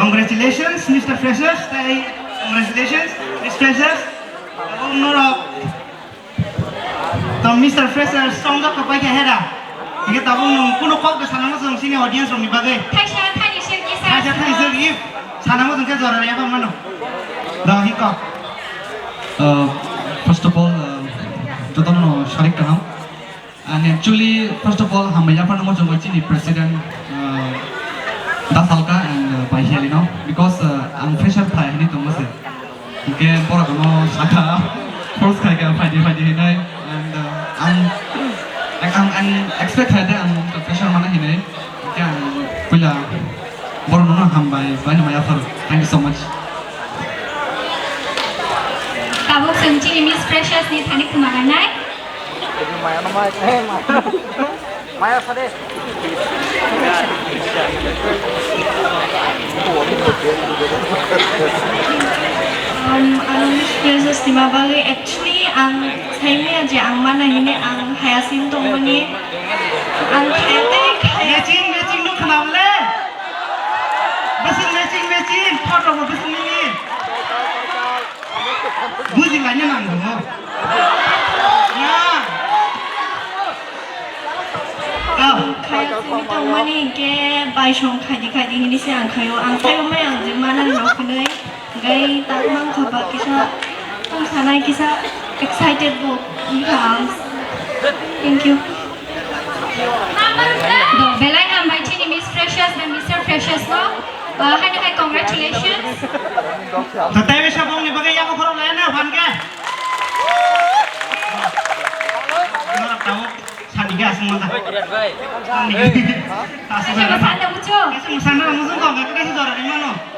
Congratulations, Mr. Freshers. Congratulations, Mr. Freshers. Norok. To Mr. Freshers, song dok kapai kehera. Kita tahu kuno kok ke sana masuk sini audience orang dibagai. Thai sergif. Sana masuk ke juara apa mana? Dah hikap. First of all, kita no Sharik Kaham. And actually, first of all, hamba ya pernah mau coba ini President Dasalka and by here, you know, because I'm fresher Thai ini tuh masih. Mungkin pora kono saka first kali kita fight ini, and I'm expect ada fresher mana ini. Mungkin pula pora kono hamba banyak maya for. Thank you so much. Kabuk sungci Miss Precious ni tadi kemana naik? Maya sade. Miss Precious di mabagi actually ang saya aja ang mana ini ang hayasin tong mani ang Matching lu kenal le. Besul matching. Foto besul ini. Bukan lainnya nanggung. Kaya sini tong mani ke baishong kadi ini sih ang kayo may ang mana nak kunai gay takmang kabar kisah tong sanai kisah excited bu house. Thank you. Do belai ang baik ni Miss Precious dan Mr. Precious lo. Hai congratulations. Tapi siapa yang dibagai yang kurang lain na fan ke? Mana tahu sandiga semua dah. Sandiga. Siapa sana muncul? Sana muncul kau, kau kasih juara di mana?